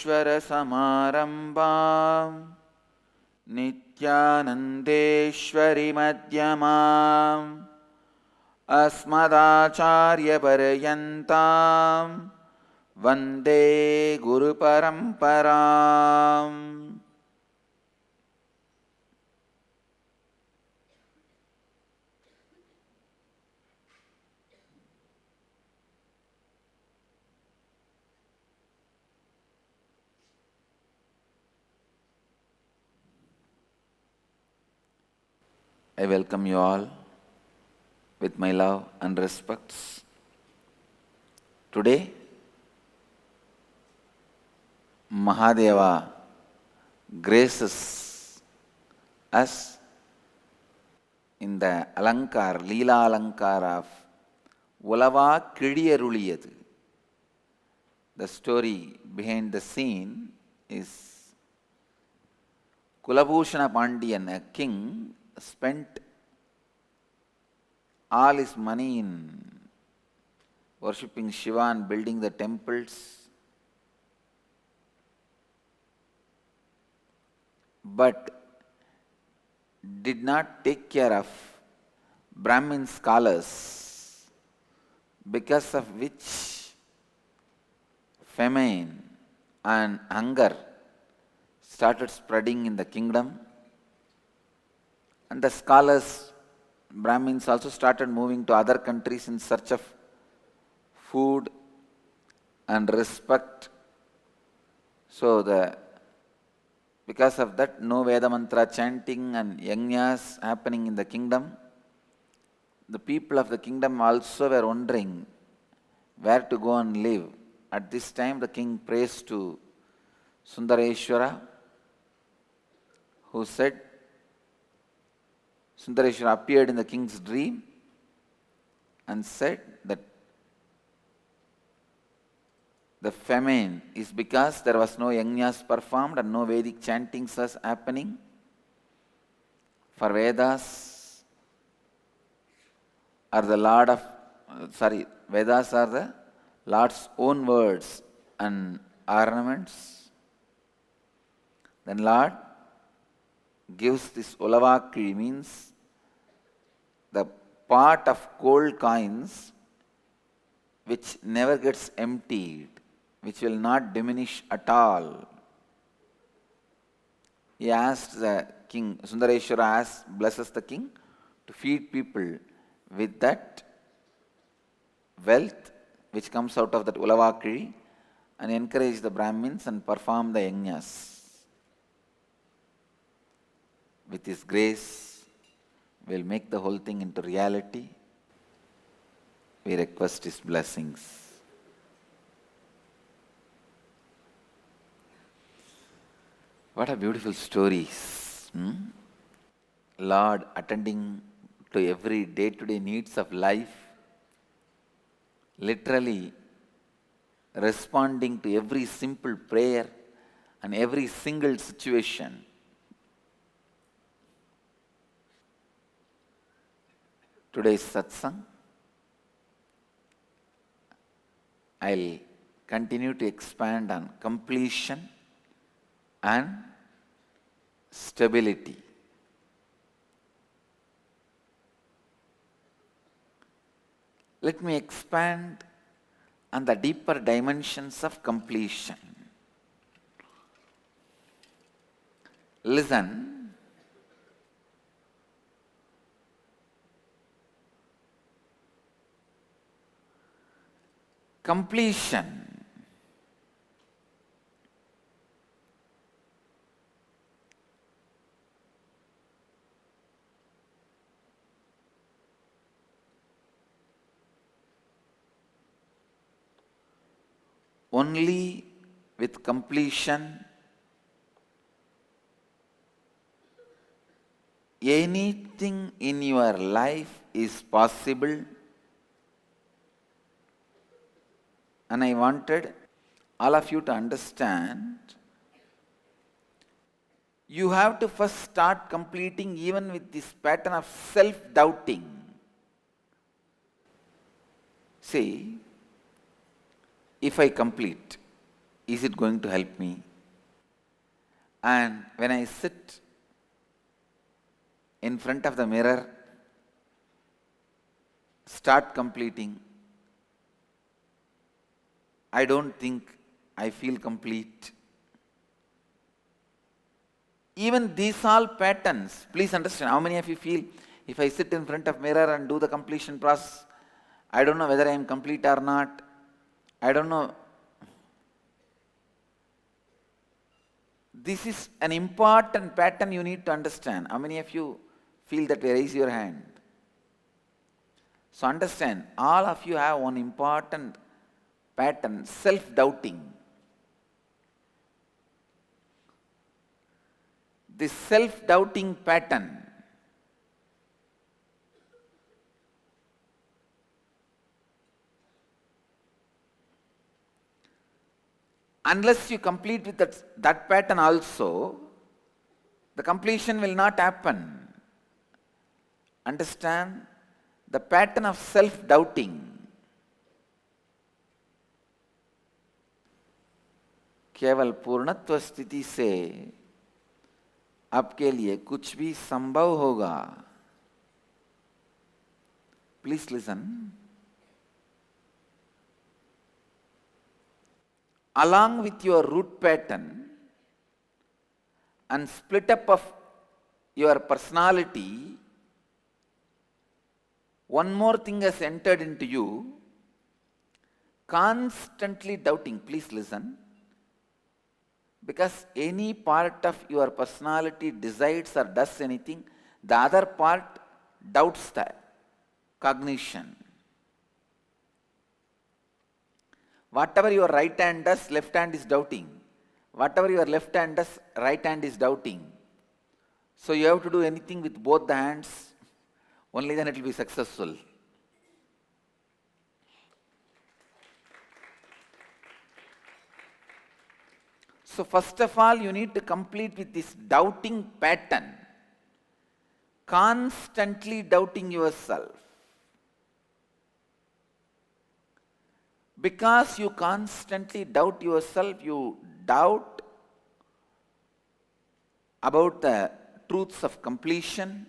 Samarambam Nityanandeshwari Madhyamam Asmadacharya Paryantam Vande Guru Paramparam. I welcome you all with my love and respects. Today, Mahadeva graces us in the Alankar, Leela Alankar of Ulava Kidiyaruliyadu. The story behind the scene is Kulabhushana Pandian, a king, spent all his money in worshipping Shiva and building the temples, but did not take care of Brahmin scholars, because of which famine and hunger started spreading in the kingdom. And the scholars, Brahmins, also started moving to other countries in search of food and respect. So because of that, no Veda mantra chanting and yajnas happening in the kingdom. The people of the kingdom also were wondering where to go and live. At this time, the king prays to Sundareshwara, who said, Sundareshwara appeared in the king's dream and said that the famine is because there was no yajnas performed and no Vedic chantings was happening. For Vedas are the Vedas are the Lord's own words and ornaments. Then Lord gives this Ulavakiri, means the part of gold coins which never gets emptied, which will not diminish at all. He asked the king, Sundareshwara blesses the king to feed people with that wealth which comes out of that Ulavakiri and encourage the Brahmins and perform the yajnas. With His grace, we will make the whole thing into reality. We request His blessings. What a beautiful stories. Lord attending to every day-to-day needs of life, literally responding to every simple prayer and every single situation. Today's satsang, I'll continue to expand on completion and stability. Let me expand on the deeper dimensions of completion. Listen. Completion only with completion anything in your life is possible. And I wanted all of you to understand, you have to first start completing even with this pattern of self-doubting. See, if I complete, is it going to help me? And when I sit in front of the mirror, start completing, I don't think I feel complete. Even these all patterns, please understand, how many of you feel, if I sit in front of mirror and do the completion process, I don't know whether I am complete or not. I don't know. This is an important pattern you need to understand. How many of you feel that way? Raise your hand. So understand, all of you have one important pattern, self-doubting. This self-doubting pattern unless you complete with that pattern also, the completion will not happen. Understand? The pattern of self-doubting. केवल पूर्णत्व स्थिति से आपके लिए कुछ भी संभव होगा. Please listen. Along with your root pattern and split up of your personality, one more thing has entered into you, constantly doubting. Please listen. Because any part of your personality decides or does anything, the other part doubts that cognition. Whatever your right hand does, left hand is doubting. Whatever your left hand does, right hand is doubting. So you have to do anything with both the hands, only then it will be successful. So first of all, you need to complete with this doubting pattern. Constantly doubting yourself. Because you constantly doubt yourself, you doubt about the truths of completion,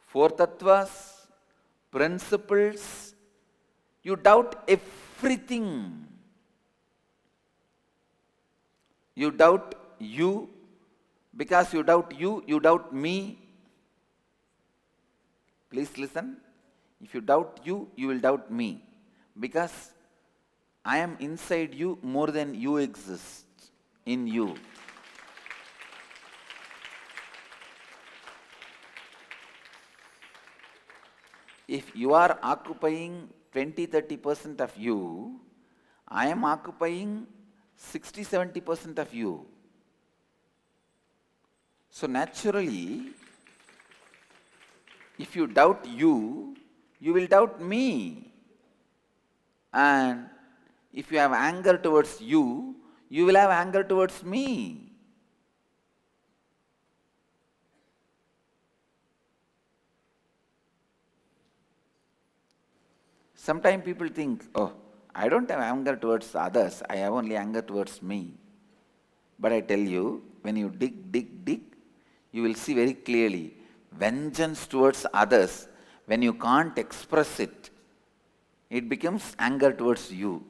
four tattvas, principles. You doubt everything. You doubt you. Because you doubt you, you doubt me. Please listen. If you doubt you, you will doubt me. Because I am inside you more than you exist in you. If you are occupying 20-30% of you, I am occupying 60-70% of you. So naturally, if you doubt you, you will doubt me. And if you have anger towards you, you will have anger towards me. Sometimes people think, oh, I don't have anger towards others, I have only anger towards me. But I tell you, when you dig, you will see very clearly, vengeance towards others, when you can't express it, it becomes anger towards you.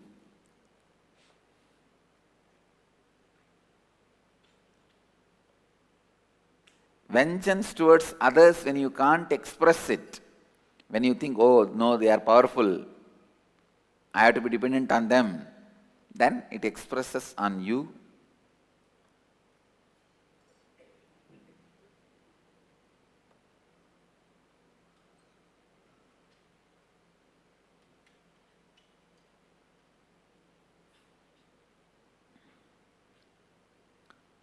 Vengeance towards others when you can't express it, when you think, oh no, they are powerful, I have to be dependent on them, then it expresses on you.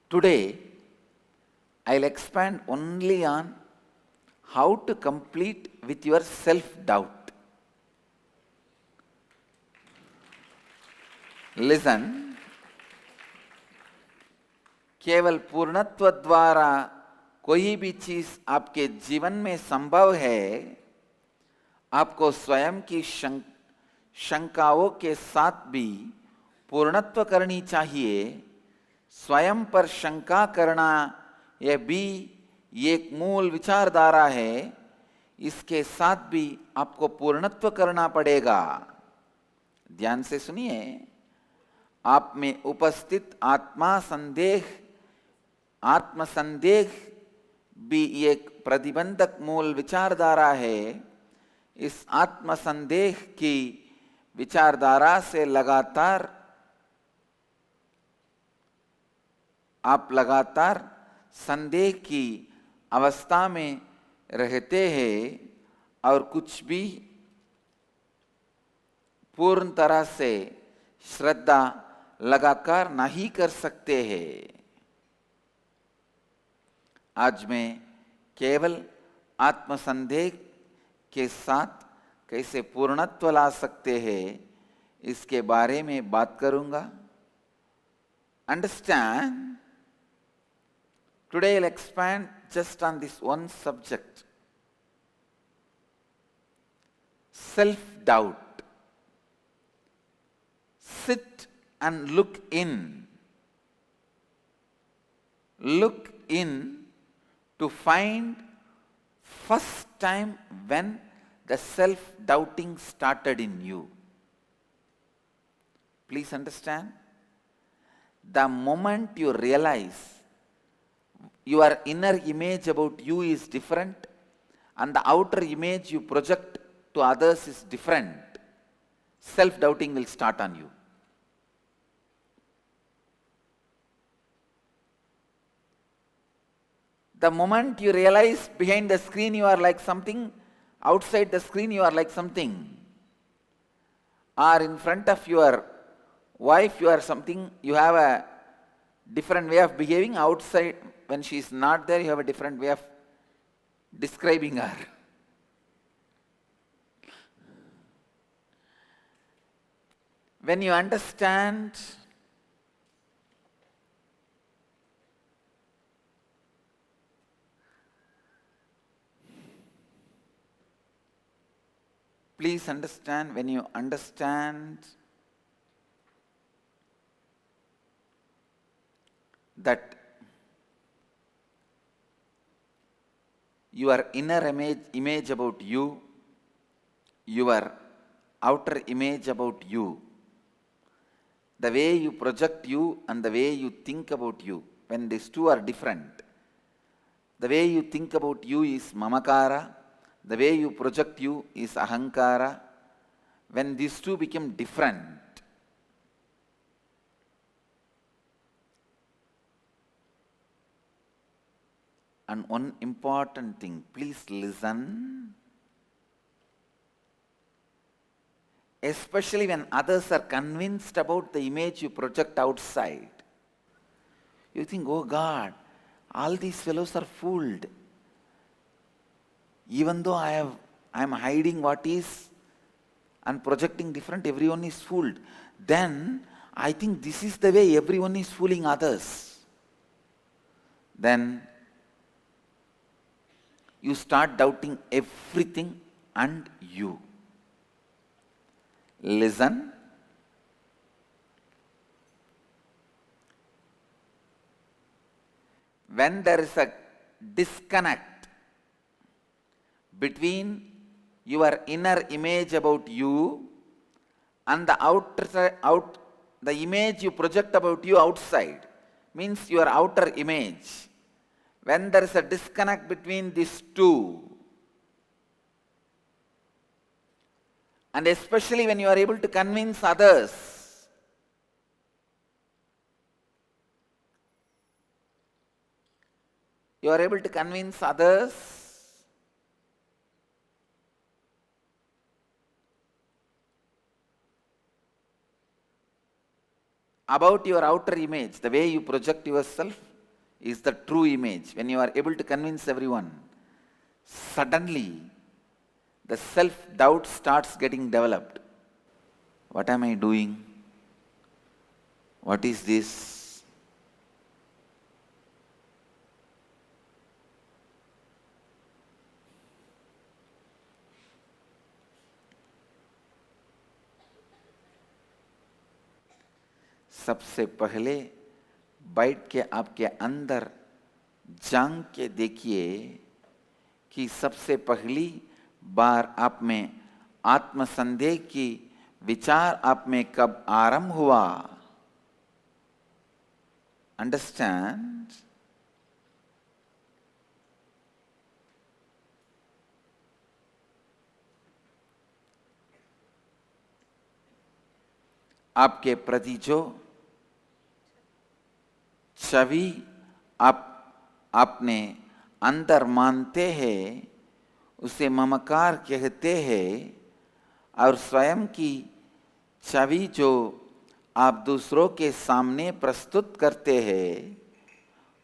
Today, I'll expand only on how to complete with your self-doubt. Listen, केवल पूर्णत्व द्वारा कोई भी चीज आपके जीवन में संभव है, आपको स्वयं की शंकाओं के साथ भी पूर्णत्व करनी चाहिए, स्वयं पर शंका करना यह भी एक मूल विचारधारा है। इसके साथ भी आपको पूर्णत्व करना पड़ेगा। ध्यान से सुनिए, आप में उपस्थित आत्मसंदेह भी एक प्रतिबंधक मूल विचारधारा है। इस आत्मसंदेह की विचारधारा से आप लगातार संदेह की अवस्था में रहते हैं और कुछ भी पूर्ण तरह से श्रद्धा लगाकर नहीं कर सकते हैं। आज मैं केवल आत्मसंदेह के साथ कैसे पूर्णत्व ला सकते हैं इसके बारे में बात करूंगा। Understand, today I'll expand just on this one subject, self-doubt. Sit and look in. Look in to find first time when the self-doubting started in you. Please understand, the moment you realize your inner image about you is different and the outer image you project to others is different, self-doubting will start on you. The moment you realize behind the screen you are like something, outside the screen you are like something, or in front of your wife you are something, you have a different way of behaving. Outside, when she is not there, you have a different way of describing her. When you understand please understand, when you understand that your inner image about you, your outer image about you, the way you project you and the way you think about you, when these two are different, the way you think about you is mamakara, the way you project you is ahankara. When these two become different, and one important thing, please listen, especially when others are convinced about the image you project outside. You think, oh God, all these fellows are fooled. Even though I am hiding what is and projecting different, everyone is fooled. Then I think this is the way everyone is fooling others. Then you start doubting everything and you. Listen. When there is a disconnect between your inner image about you and the image you project about you outside, means your outer image. When there is a disconnect between these two, and especially when you are able to convince others, about your outer image, the way you project yourself is the true image. When you are able to convince everyone, suddenly the self-doubt starts getting developed. What am I doing? What is this? सबसे पहले बैठ के आपके अंदर झांक के देखिए कि सबसे पहली बार आप में आत्मसंदेह की विचार आप में कब आरंभ हुआ. अंडरस्टैंड? आपके प्रति जो छवि आपने अंदर मानते हैं उसे ममकार कहते हैं, और स्वयं की छवि जो आप दूसरों के सामने प्रस्तुत करते हैं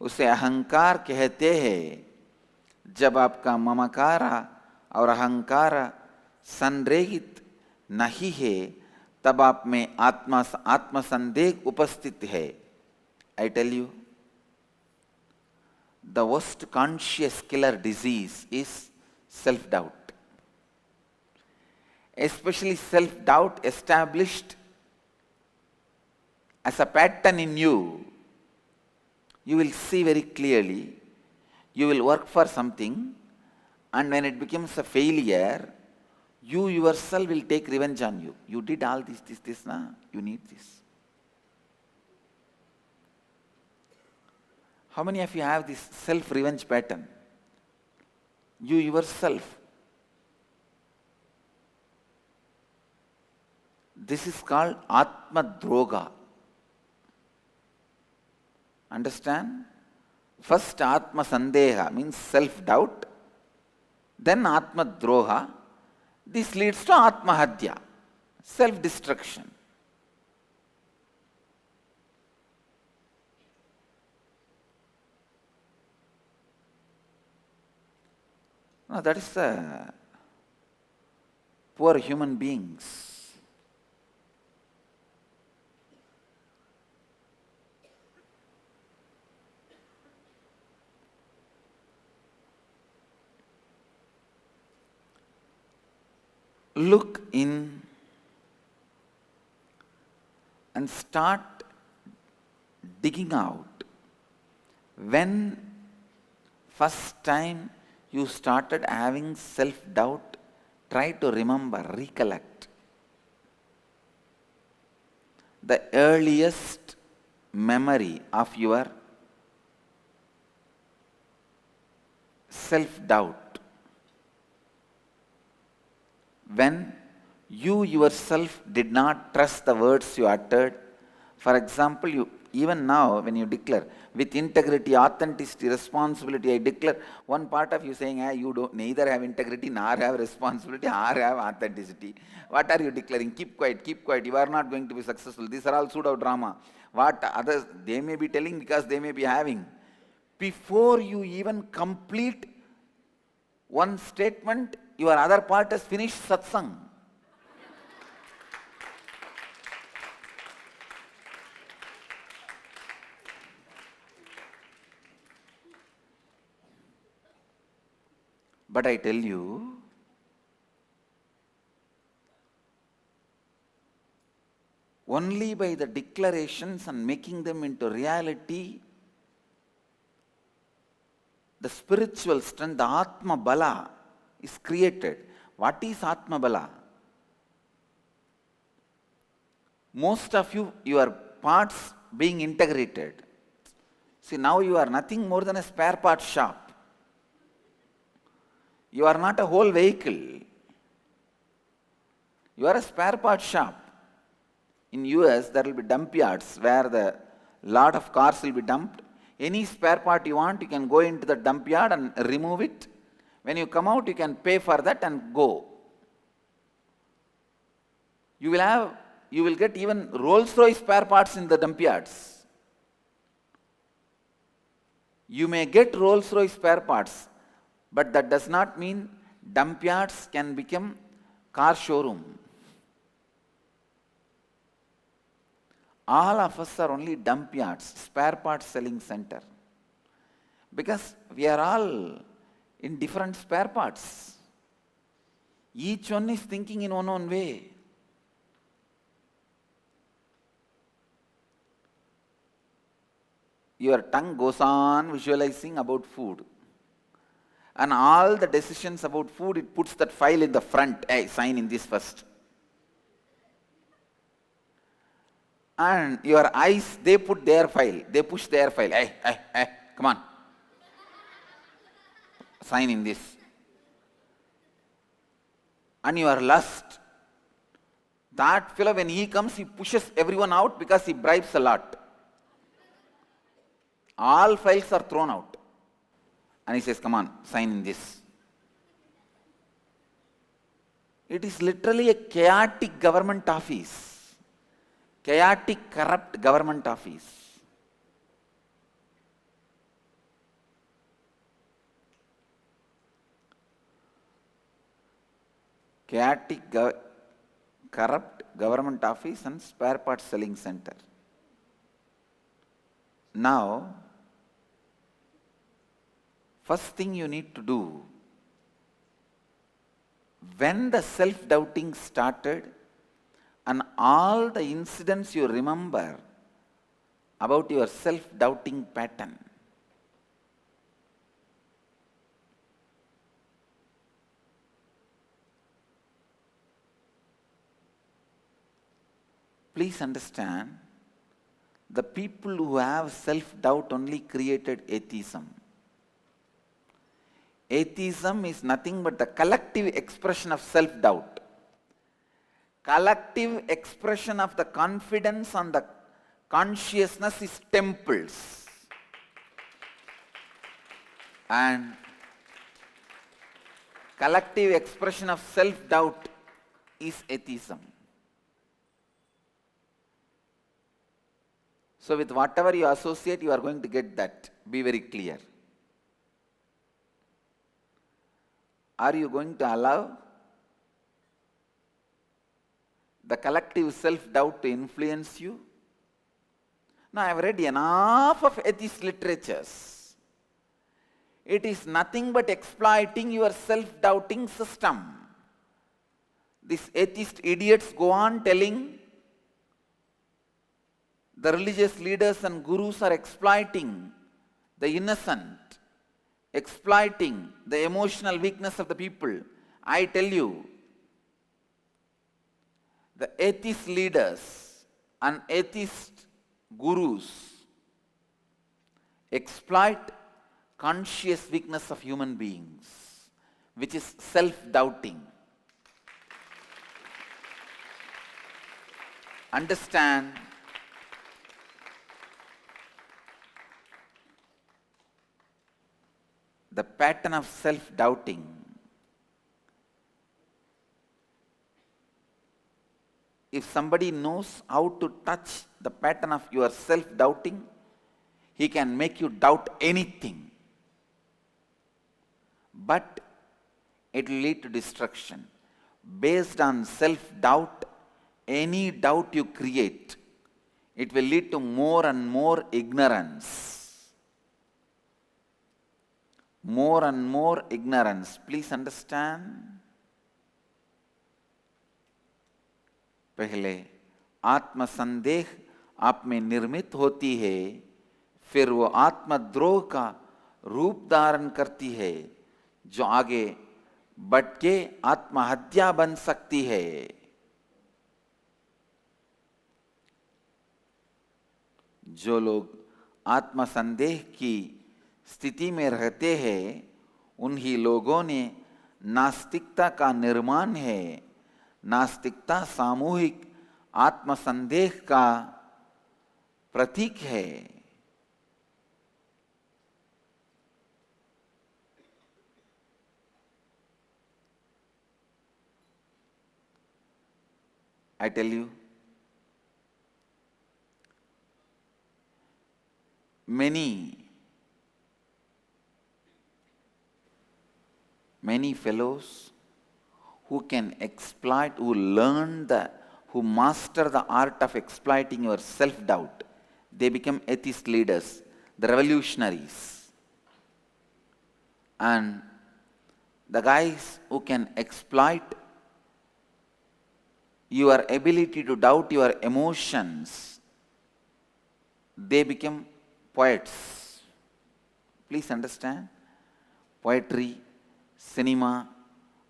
उसे अहंकार कहते हैं. जब आपका ममकार और अहंकार संरेखित नहीं है तब आप में आत्मसंदेह उपस्थित है. I tell you, the worst conscious killer disease is self-doubt. Especially self-doubt established as a pattern in you. You will see very clearly, you will work for something, and when it becomes a failure, you yourself will take revenge on you. You did all this, na? You need this. How many of you have this self-revenge pattern? You yourself. This is called Atma Droga. Understand? First Atma Sandeha means self-doubt, then Atma Droha. This leads to Atma Hadya, self-destruction. No, that is the poor human beings. Look in and start digging out. When first time you started having self-doubt, try to remember, recollect the earliest memory of your self-doubt. When you yourself did not trust the words you uttered. For example, even now when you declare with integrity, authenticity, responsibility, I declare, one part of you saying, you don't neither have integrity nor have responsibility nor have authenticity. What are you declaring? Keep quiet, you are not going to be successful. These are all pseudo drama. What others, they may be telling because they may be having. Before you even complete one statement, your other part has finished satsang. But I tell you, only by the declarations and making them into reality, the spiritual strength, the Atma Bala is created. What is Atma Bala? Most of you, your parts being integrated. See, now you are nothing more than a spare part shop. You are not a whole vehicle. You are a spare part shop. In US, there will be dump yards where the lot of cars will be dumped. Any spare part you want, you can go into the dump yard and remove it. When you come out, you can pay for that and go. You will get even Rolls-Royce spare parts in the dump yards. You may get Rolls-Royce spare parts, but that does not mean dump yards can become car showroom. All of us are only dump yards, spare parts selling center. Because we are all in different spare parts. Each one is thinking in one way. your tongue goes on visualizing about food. And all the decisions about food, it puts that file in the front. Hey, sign in this first. And your eyes, they put their file. They push their file. Hey, come on. Sign in this. And your lust, that fellow, when he comes, he pushes everyone out because he bribes a lot. All files are thrown out. And he says, come on, sign in this. It is literally a chaotic government office. Chaotic, corrupt government office. Chaotic, corrupt government office and spare parts selling center. Now, first thing you need to do, when the self-doubting started and all the incidents you remember about your self-doubting pattern, please understand, the people who have self-doubt only created atheism. Atheism is nothing but the collective expression of self-doubt. Collective expression of the confidence on the consciousness is temples. And collective expression of self-doubt is atheism. So with whatever you associate, you are going to get that. Be very clear. Are you going to allow the collective self-doubt to influence you? Now I have read enough of atheist literatures. It is nothing but exploiting your self-doubting system. These atheist idiots go on telling the religious leaders and gurus are exploiting the innocent, exploiting the emotional weakness of the people. I tell you, the atheist leaders and atheist gurus exploit conscious weakness of human beings, which is self-doubting. Understand, the pattern of self-doubting if somebody knows how to touch the pattern of your self-doubting, he can make you doubt anything. But it will lead to destruction. Based on self-doubt, any doubt you create, it will lead to more and more ignorance. More and more ignorance. Please understand. पहले आत्म संदेह आप में निर्मित होती है, फिर वो आत्मद्रोह का रूप धारण करती है, जो आगे बढ़ के आत्महत्या बन सकती है. जो लोग आत्म संदेह की स्थिति में रहते हैं, उन्हीं लोगों ने नास्तिकता का निर्माण है. नास्तिकता सामूहिक आत्मसंदेह का प्रतीक है. I tell you, many fellows who can exploit, who master the art of exploiting your self-doubt, they become atheist leaders, the revolutionaries. And the guys who can exploit your ability to doubt your emotions, they become poets. Please understand, poetry, cinema,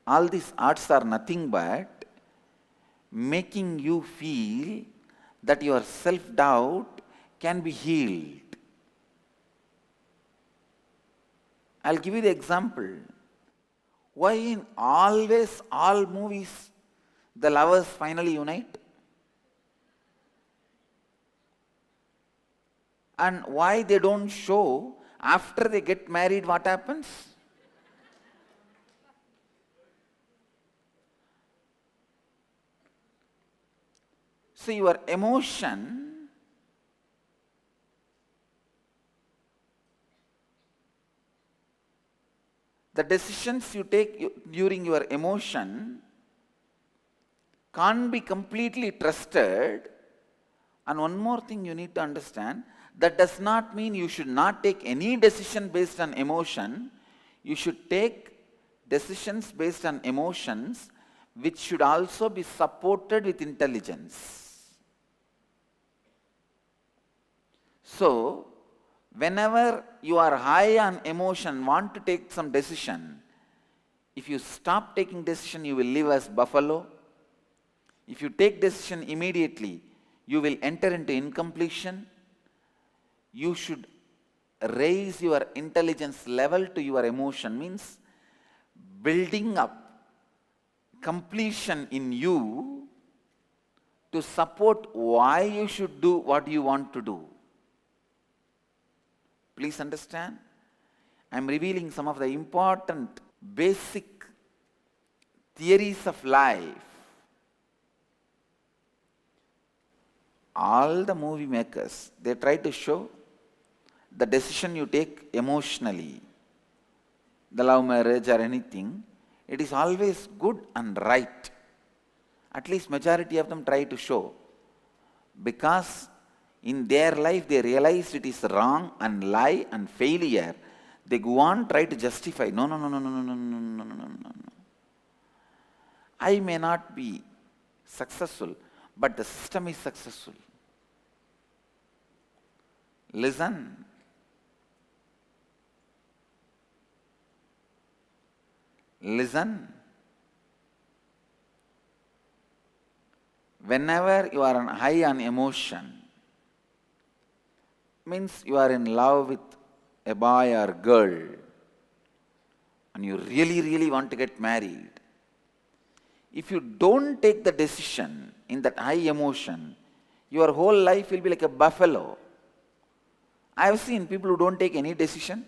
all these arts are nothing but making you feel that your self-doubt can be healed. I'll give you the example. Why in always all movies the lovers finally unite? And why they don't show after they get married what happens? So your emotion the decisions you take during your emotion can't be completely trusted. And one more thing you need to understand, that does not mean you should not take any decision based on emotion. You should take decisions based on emotions which should also be supported with intelligence. So, whenever you are high on emotion, want to take some decision, if you stop taking decision, you will live as buffalo. If you take decision immediately, you will enter into incompletion. You should raise your intelligence level to your emotion, means building up completion in you to support why you should do what you want to do. Please understand, I am revealing some of the important basic theories of life. All the movie makers, they try to show the decision you take emotionally, the love marriage or anything, it is always good and right. At least majority of them try to show. Because in their life they realize it is wrong and lie and failure. They go on try to justify. No. I may not be successful, but the system is successful. Listen. Listen. Whenever you are high on emotion, means you are in love with a boy or girl and you really want to get married. If you don't take the decision in that high emotion, your whole life will be like a buffalo. I have seen people who don't take any decision.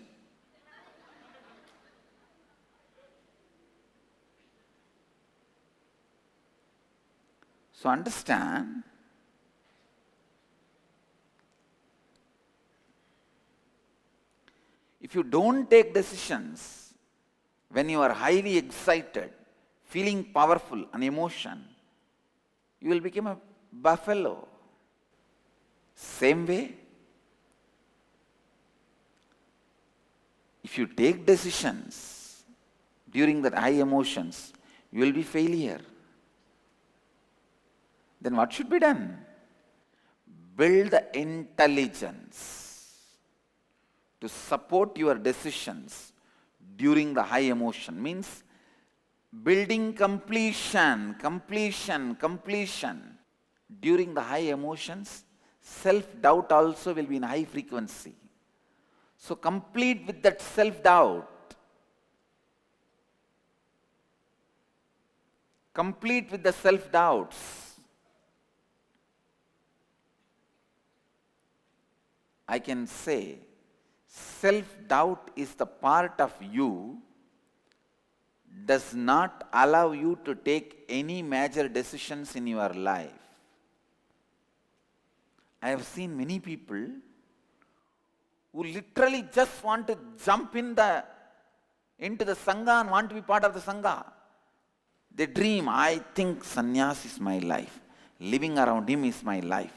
So understand, if you don't take decisions when you are highly excited, feeling powerful and emotion, you will become a buffalo. Same way, if you take decisions during that high emotions, you will be failure. Then what should be done? Build the intelligence to support your decisions during the high emotion. Means building completion. During the high emotions, self-doubt also will be in high frequency. So complete with that self-doubt. Complete with the self-doubts. I can say, self-doubt is the part of you does not allow you to take any major decisions in your life. I have seen many people who literally just want to jump into the Sangha and want to be part of the Sangha. They dream, I think sannyas is my life. Living around him is my life.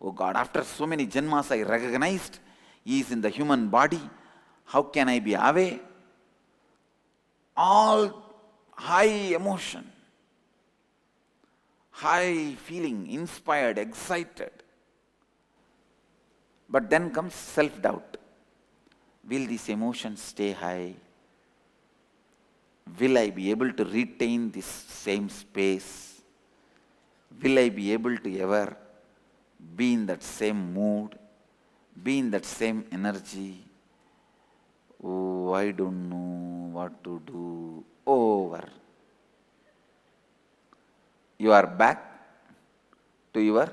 Oh God, after so many janmas I recognized he is in the human body. How can I be away? All high emotion, high feeling, inspired, excited. But then comes self-doubt. Will these emotions stay high? Will I be able to retain this same space? Will I be able to ever be in that same mood, be in that same energy? Oh, I don't know what to do. Over. You are back to your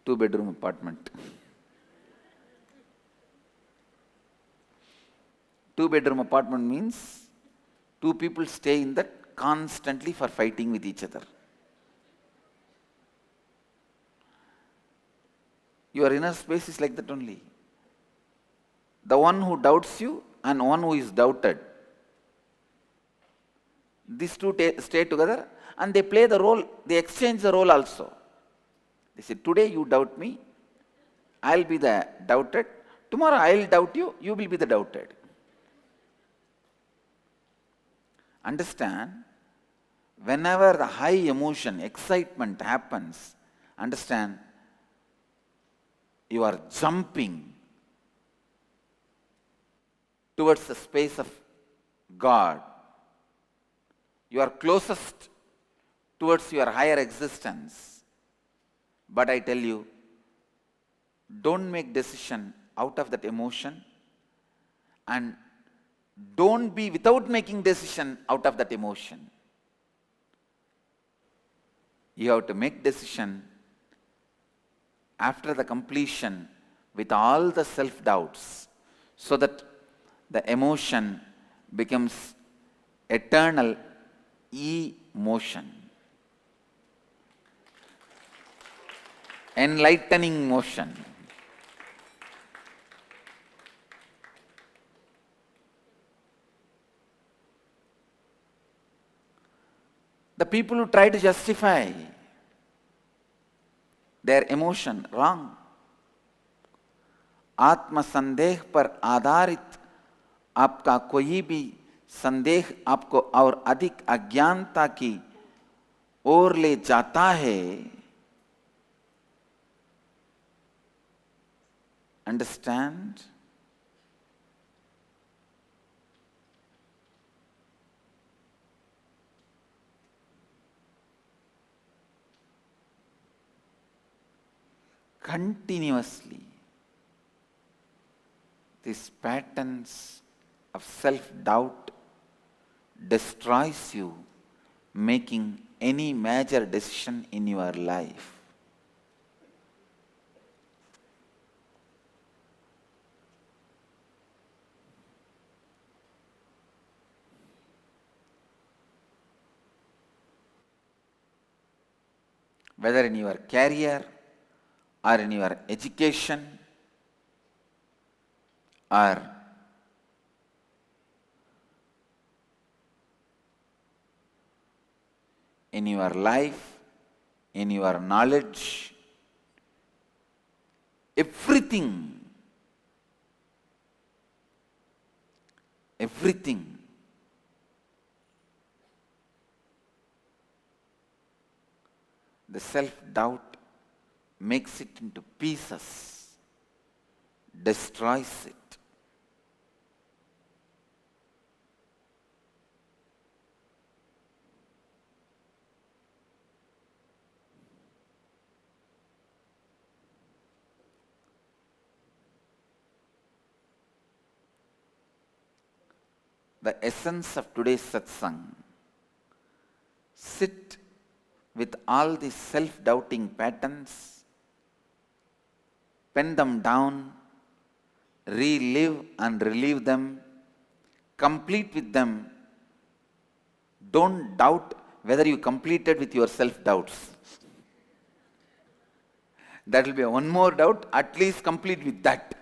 two-bedroom apartment. Two-bedroom apartment means two people stay in that constantly for fighting with each other. Your inner space is like that only. The one who doubts you and one who is doubted. These two stay together and they play the role, they exchange the role also. They say, today you doubt me, I'll be the doubted. Tomorrow I'll doubt you, you will be the doubted. Understand, whenever the high emotion, excitement happens, understand, you are jumping towards the space of God. You are closest towards your higher existence. But I tell you, don't make decision out of that emotion, and don't be without making decision out of that emotion. You have to make decision after the completion with all the self-doubts, so that the emotion becomes eternal emotion, enlightening motion. The people who try to justify their emotion, wrong. आत्म संदेह पर आधारित आपका कोई भी संदेह आपको और अधिक अज्ञानता की ओर ले जाता है. Understand? Continuously, these patterns of self-doubt destroys you making any major decision in your life. Whether in your career or in your education or in your life, in your knowledge, everything, the self-doubt makes it into pieces, destroys it. The essence of today's satsang: sit with all these self-doubting patterns, pen them down, relive and relive them, complete with them. Don't doubt whether you completed with your self-doubts. That will be one more doubt, at least complete with that.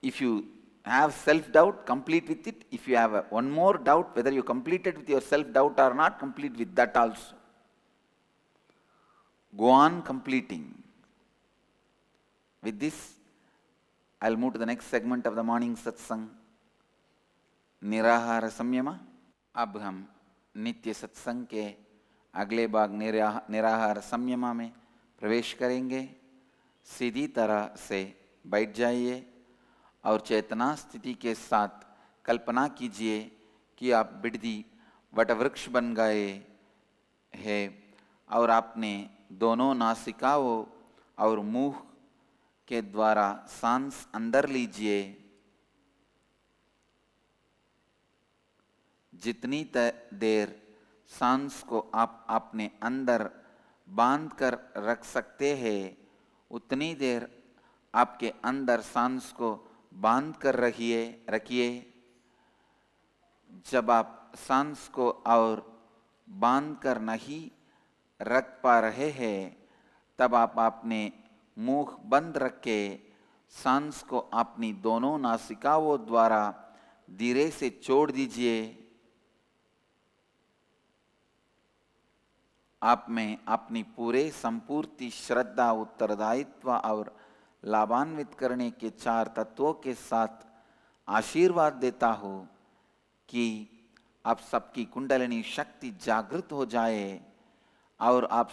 If you have self-doubt, complete with it. If you have one more doubt whether you completed with your self-doubt or not, complete with that also. Go on completing. With this, I'll move to the next segment of the morning satsang, Nirahara Samyama. अब हम नित्य सत्संग के अगले भाग निराहार संयमा में प्रवेश करेंगे। सीधी तरह से बैठ जाइए और चेतना स्थिति के साथ कल्पना कीजिए कि आप बिडदी वटवृक्ष बन गए हैं और आपने दोनों नासिकाओं और मुंह के द्वारा सांस अंदर लीजिए। जितनी देर सांस को आप अपने अंदर बांध कर रख सकते हैं उतनी देर आपके अंदर सांस को बांध कर रखिए। जब आप सांस को और बांध कर नहीं रख पा रहे हैं तब आप अपने मुंह बंद रखे सांस को अपनी दोनों नासिकाओं द्वारा धीरे से छोड़ दीजिए। आप में अपनी पूरे संपूर्ति श्रद्धा, उत्तरदायित्व और लाभान्वित करने के 4 तत्वों के साथ आशीर्वाद देता हूँ कि आप सबकी कुंडलिनी शक्ति जागृत हो जाए और आप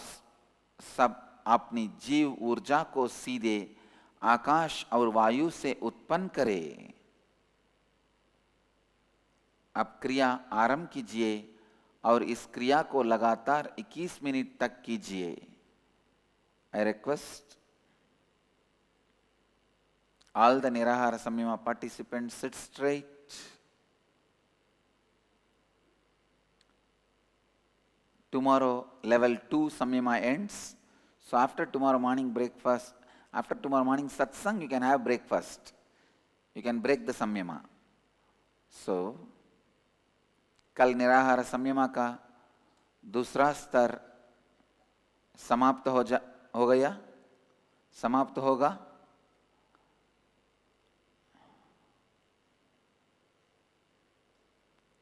सब अपनी जीव ऊर्जा को सीधे आकाश और वायु से उत्पन्न करें। आप क्रिया आरंभ कीजिए और इस क्रिया को लगातार 21 मिनट तक कीजिए। I request all the Nirahara Samyama participants sit straight. Tomorrow level 2 Samyama ends. So after tomorrow morning breakfast, after tomorrow morning satsang, you can have breakfast. You can break the Samyama. So कल निराहार संयमा का दूसरा स्तर समाप्त हो गया, समाप्त होगा।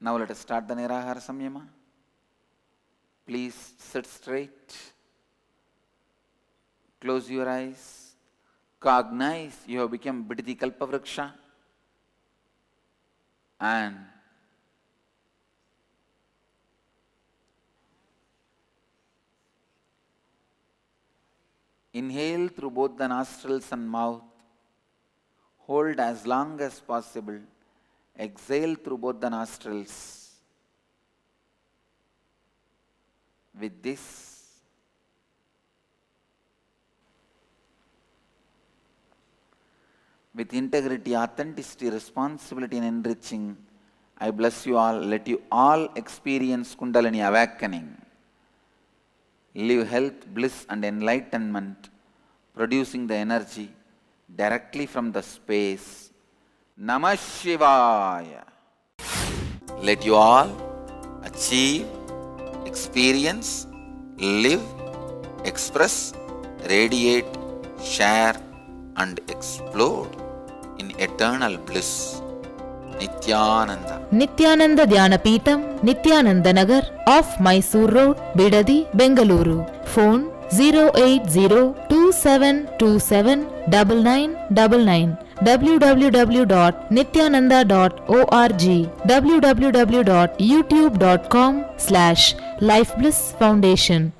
Now let us start the Nirahara Samyama. Please sit straight. Close your eyes. Cognize you have become Biddi Kalpavriksha and inhale through both the nostrils and mouth. Hold as long as possible. Exhale through both the nostrils. With this, with integrity, authenticity, responsibility and enriching, I bless you all. Let you all experience Kundalini awakening. Live health, bliss and enlightenment, producing the energy directly from the space. Namah Shivaya. Let you all achieve, experience, live, express, radiate, share and explode in eternal bliss. Nityananda. Nityananda Dhyanapitham, Nityananda Nagar, off Mysore Road, Bidadi, Bengaluru. Phone 08027279999. www.nityananda.org. www.youtube.com/Life Bliss Foundation.